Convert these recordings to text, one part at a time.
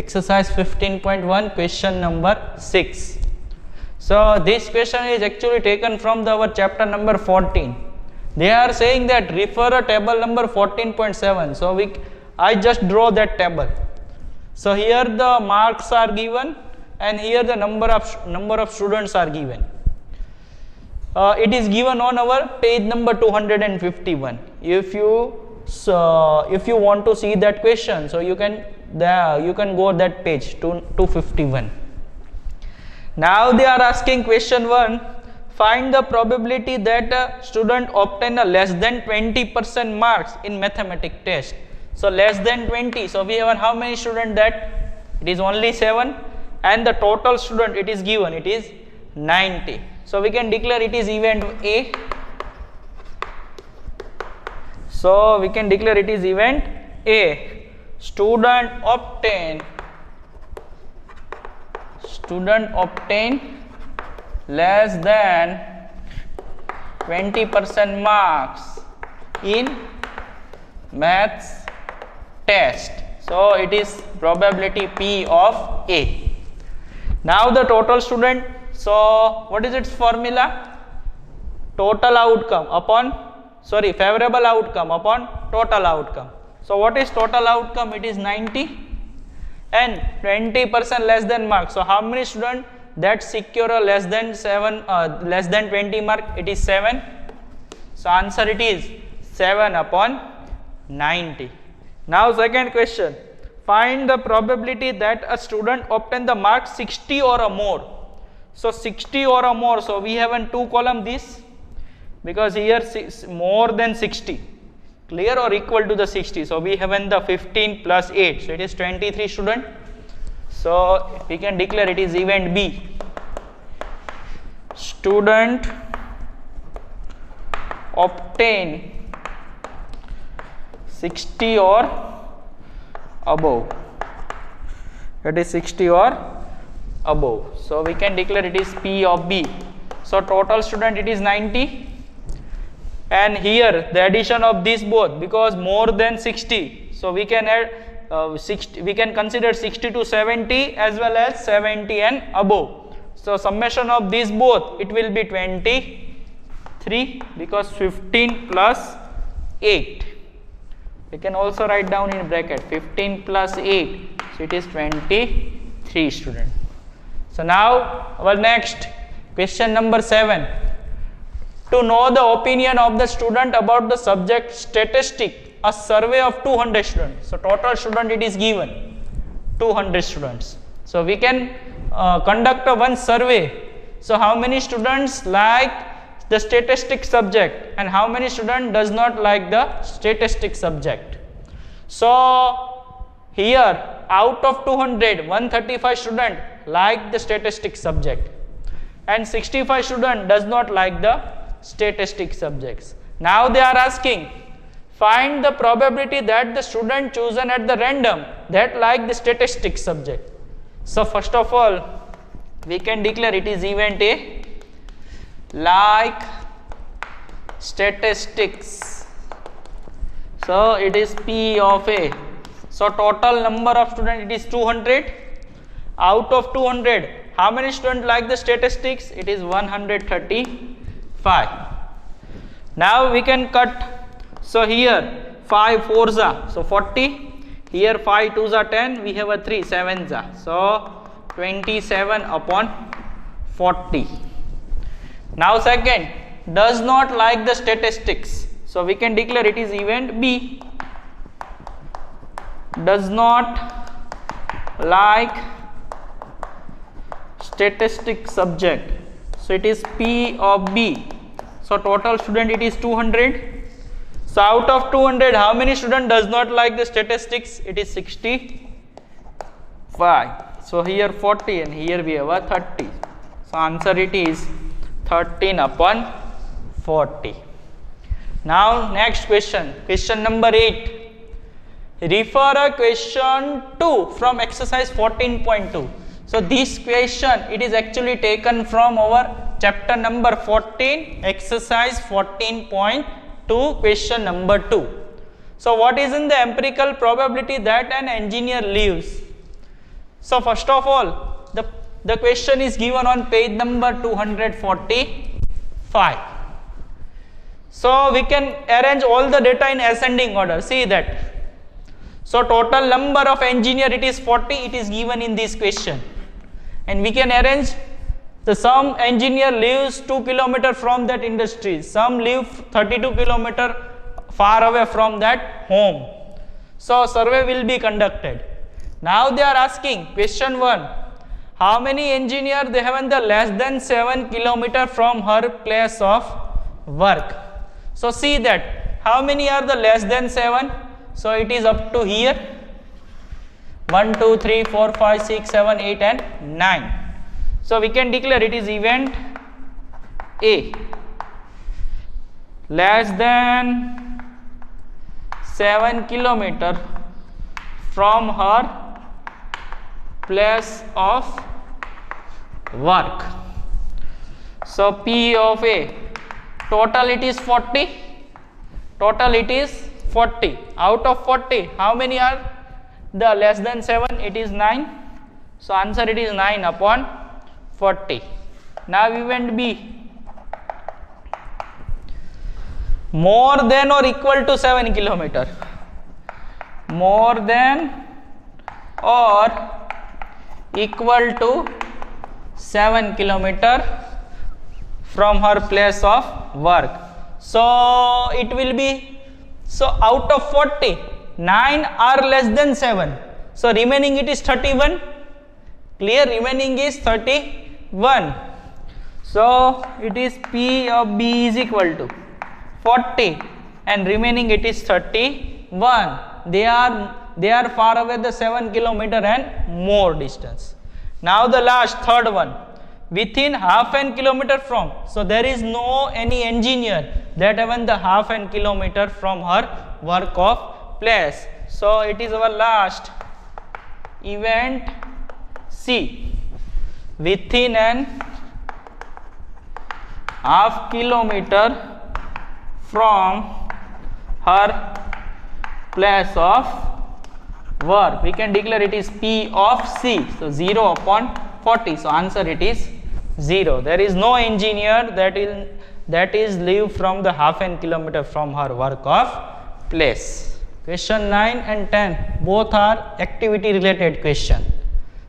exercise 15.1 question number 6. So this question is actually taken from our chapter number 14. They are saying that refer a table number 14.7. So I just draw that table. So here the marks are given and here the number of students are given. It is given on our page number 251. If you want to see that question, so you can go that page 251. Now they are asking question 1. Find the probability that a student obtain a less than 20% marks in mathematics test. So less than 20. So we have how many students that? It is only 7, and the total student it is given, it is 90. So we can declare it is event A. So we can declare it is event A. Student obtain less than 20% marks in maths test. So it is probability P of A. Now the total student. So what is its formula? Total outcome upon favorable outcome upon total outcome. So what is total outcome? It is 90 and 20% less than marks. So how many students that secure a less than 20 mark? It is 7. So answer it is 7 upon 90. Now second question. Find the probability that a student obtain the mark 60 or more. So 60 or more. So we have in 2 column this, because here more than 60. Clear or equal to the 60. So we have in the 15 plus 8. So it is 23 student. So we can declare it is event B. Student obtain 60 or above. It is 60 or above. So we can declare it is P of B. So total student it is 90. And here the addition of these both, because more than 60, so we can add 60, we can consider 60 to 70 as well as 70 and above. So summation of these both, it will be 23, because 15 plus 8. We can also write down in bracket 15 plus 8. So it is 23 student. So now our next question number 7. To know the opinion of the student about the subject statistic, a survey of 200 students. So total student it is given 200 students. So we can conduct one survey. So how many students like the statistic subject and how many students does not like the statistic subject. So here out of 200, 135 student like the statistic subject and 65 student does not like the statistic subjects. Now they are asking, find the probability that the student chosen at the random that like the statistic subject. So first of all, we can declare it is event A, like statistics. So it is P of A. So total number of students it is 200. Out of 200, how many students like the statistics? It is 135. Now we can cut. So here 5 4s are, so 40. Here 5 2s are 10. We have a 3 7s are. So 27 upon 40. Now second, does not like the statistics. So we can declare it is event B. Does not like statistic subject. So it is P of B. So total student it is 200. So out of 200, how many student does not like the statistics? It is 65. So here 40 and here we have a 30. So answer it is 13 upon 40. Now next question, question number 8. Refer a question 2 from exercise 14.2. So this question it is actually taken from our chapter number 14, exercise 14.2, question number 2. So what is in the empirical probability that an engineer leaves? So first of all, the question is given on page number 245. So we can arrange all the data in ascending order. See that. So total number of engineer, it is 40, it is given in this question. And we can arrange the some engineer lives 2 km from that industry, some live 32 km far away from that home. So survey will be conducted. Now they are asking question 1, how many engineer they have in the less than 7 km from her place of work. So see that how many are the less than 7. So it is up to here 1, 2, 3, 4, 5, 6, 7, 8 and 9. So we can declare it is event A, less than 7 km from her place of work. So P of A, total it is 40, total it is 40. Out of 40, how many are the less than 7? It is 9. So answer it is 9 upon 40. Now event B, more than or equal to 7 km, more than or equal to 7 km from her place of work. So it will be, so out of 40, 9 are less than 7. So remaining it is 31. Clear? Remaining is 31. So it is P of B is equal to 40 and remaining it is 31. They are far away the 7 km and more distance. Now the last third one, within half an kilometer from. So there is no any engineer that even the half an kilometer from her work of place. So it is our last event C, within an half kilometer from her place of work. We can declare it is P of C. So 0 upon 40. So answer it is 0. There is no engineer that is live from the half an kilometer from her work of place. Question 9 and 10 both are activity related question.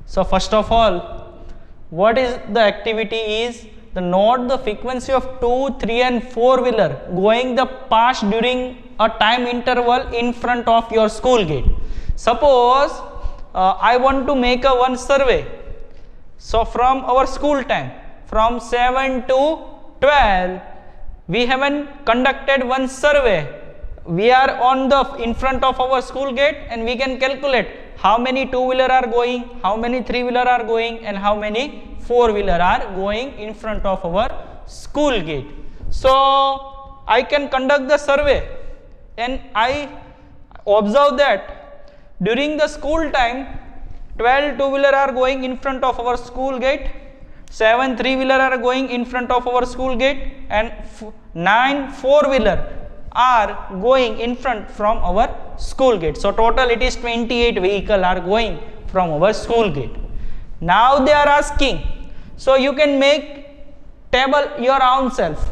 So first of all, what is the activity is the note the frequency of 2, 3 and 4 wheeler going the past during a time interval in front of your school gate. Suppose I want to make a one survey. So from our school time, from 7 to 12, we haven't conducted one survey. We are on the in front of our school gate and we can calculate how many 2-wheeler are going, how many 3-wheeler are going and how many 4-wheeler are going in front of our school gate. So I can conduct the survey and I observe that during the school time 12 2-wheeler are going in front of our school gate, 7 3-wheeler are going in front of our school gate and 9 4-wheeler are going in front from our school gate. So total it is 28 vehicle are going from our school gate. Now they are asking, so you can make table your own self.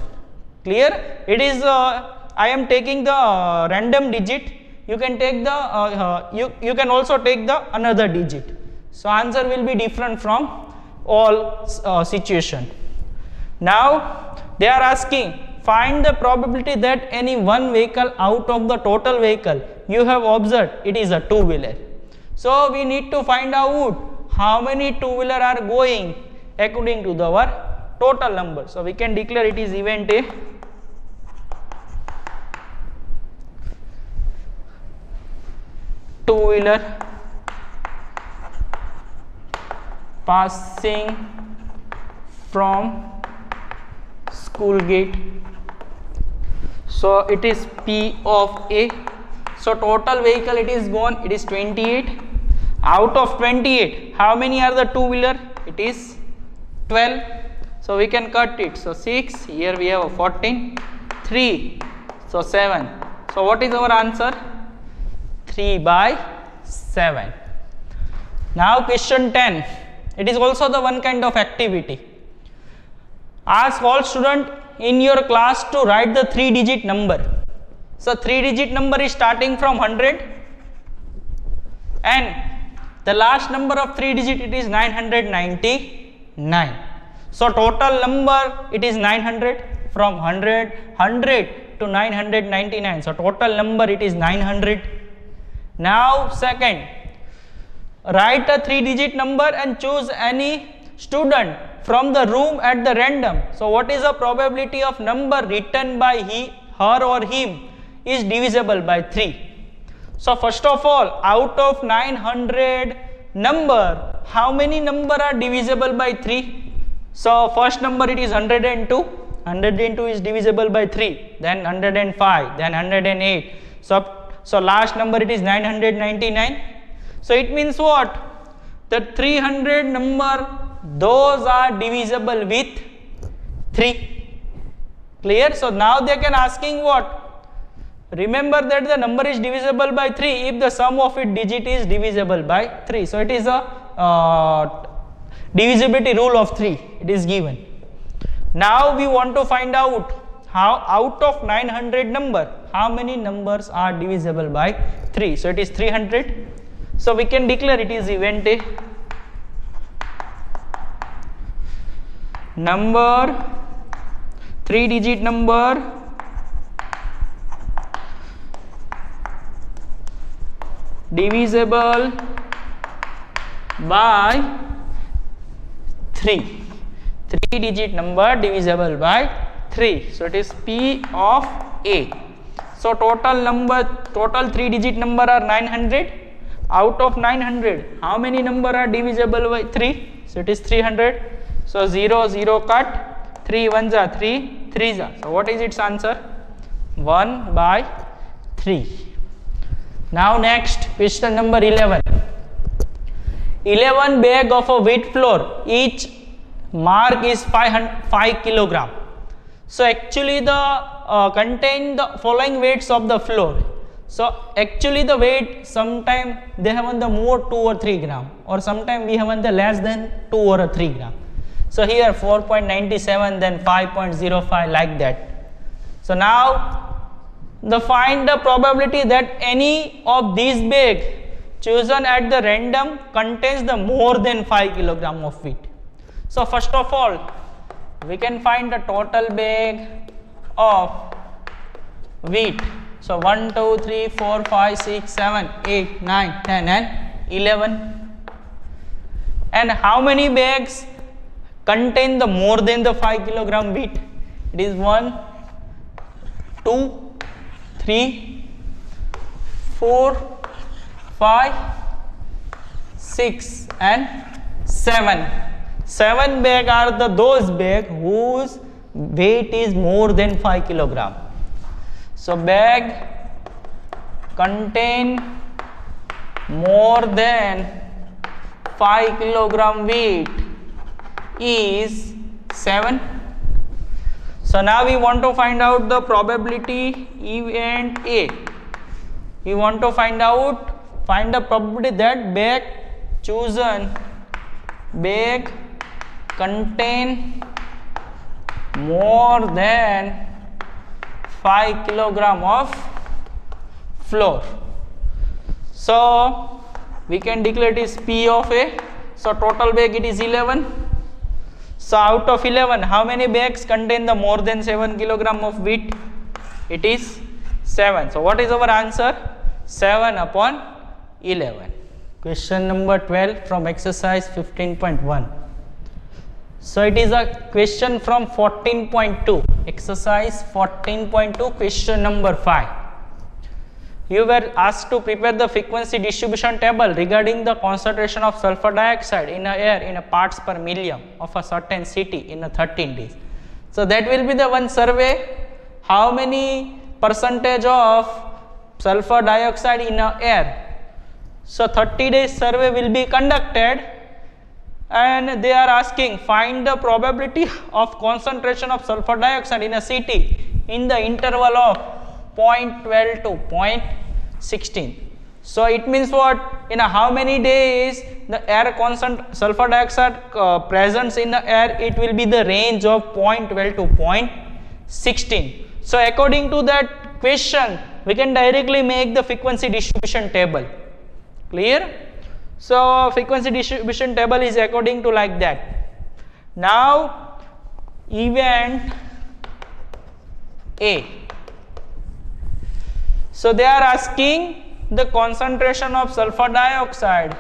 Clear? It is I am taking the random digit. You can take the you can also take the another digit. So answer will be different from all situation. Now they are asking, find the probability that any one vehicle out of the total vehicle you have observed it is a 2-wheeler. So we need to find out how many 2-wheeler are going according to our total number. So we can declare it is event A. Two-wheeler passing from school gate. So it is P of A. So total vehicle it is gone, it is 28. Out of 28, how many are the 2-wheeler? It is 12. So we can cut it. So 6, here we have a 14, 3, so 7. So what is our answer? 3/7. Now question 10. It is also the one kind of activity. Ask all student in your class to write the 3-digit number. So 3-digit number is starting from 100 and the last number of 3-digit it is 999. So total number it is 900 from 100 to 999. So total number it is 900. Now second, write a 3-digit number and choose any student from the room at the random. So what is the probability of number written by her or him is divisible by 3. So first of all, out of 900 number, how many number are divisible by 3? So first number it is 102. 102 is divisible by 3. Then 105. Then 108. So last number it is 999. So it means what? The 300 number, those are divisible with 3. Clear? So now they can asking what? Remember that the number is divisible by 3 if the sum of its digit is divisible by 3. So it is a divisibility rule of 3. It is given. Now we want to find out how out of 900 number, how many numbers are divisible by 3. So it is 300. So we can declare it is event A. Number, 3-digit number divisible by 3. 3-digit number divisible by 3. So it is P of A. So total 3-digit number are 900. Out of 900, how many number are divisible by 3? So it is 300. So 0, 0 cut, 3 1s are 3, 3s are. So what is its answer? 1 by 3. Now next, question number 11. 11 bag of a wheat flour, each mark is 5 kilogram. So actually the contain the following weights of the flour. So actually the weight sometime they have on the more 2 or 3 gram, or sometime we have on the less than 2 or 3 gram. So here 4.97, then 5.05, like that. So now find the probability that any of these bag chosen at the random contains the more than 5 kilogram of wheat. So first of all, we can find the total bag of wheat. So 1, 2, 3, 4, 5, 6, 7, 8, 9, 10 and 11. And how many bags contain the more than the 5 kilogram wheat? It is 1, 2, 3, 4, 5, 6 and 7. 7 bag are those bag whose weight is more than 5 kilogram. So bag contain more than 5 kilogram weight is 7. So now we want to find out the probability event A. We want to find the probability that bag chosen bag contain more than 5 kilogram of flour. So we can declare it is P of A. So total bag it is 11. So out of 11, how many bags contain the more than 7 kilogram of wheat? It is 7. So what is our answer? 7 upon 11. Question number 12 from exercise 15.1. So it is a question from 14.2. Exercise 14.2, question number 5. You were asked to prepare the frequency distribution table regarding the concentration of sulfur dioxide in the air in a parts per million of a certain city in a 13 days. So that will be the one survey. How many percentage of sulfur dioxide in the air? So 30 days survey will be conducted, and they are asking find the probability of concentration of sulfur dioxide in a city in the interval of 0.12 to 0.16. So it means what? in how many days the air sulfur dioxide presence in the air, it will be the range of 0.12 to 0.16. So according to that question, we can directly make the frequency distribution table. Clear? So frequency distribution table is according to like that. Now event A. So they are asking the concentration of sulfur dioxide,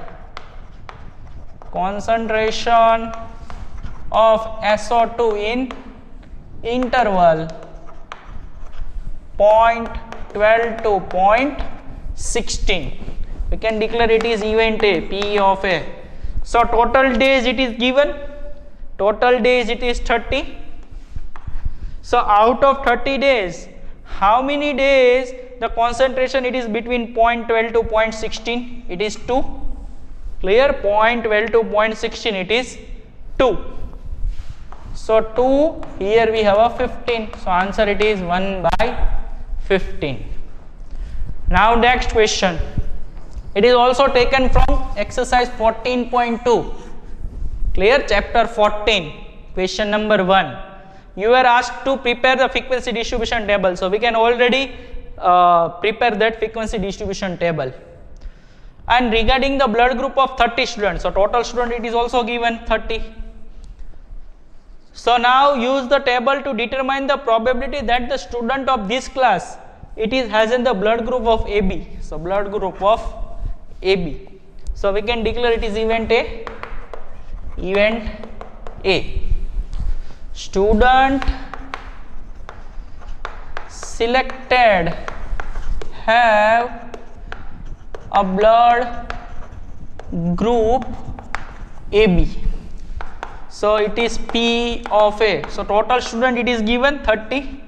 concentration of SO2 in interval 0.12 to 0.16. We can declare it is event A, P of A. So total days it is given, total days it is 30. So out of 30 days, how many days the concentration it is between 0.12 to 0.16? It is 2. Clear? 0.12 to 0.16 it is 2. So 2, here we have a 15. So answer it is 1/15. Now next question. It is also taken from exercise 14.2. Clear? Chapter 14, question number 1. You were asked to prepare the frequency distribution table. So we can already prepare that frequency distribution table. And regarding the blood group of 30 students, so total student it is also given 30. So now use the table to determine the probability that the student of this class has in the blood group of AB. So blood group of AB. So we can declare it is event A. Event A. Student selected have a blood group AB. So it is P of A. So total student it is given 30.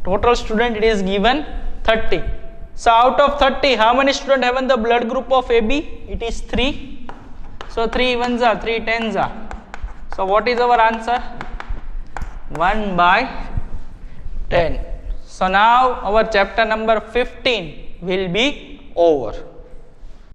Total student it is given 30. So out of 30, how many students have in the blood group of AB? It is 3. So 3 ones are 3 tens are. So what is our answer? 1/10. So now our chapter number 15 will be over.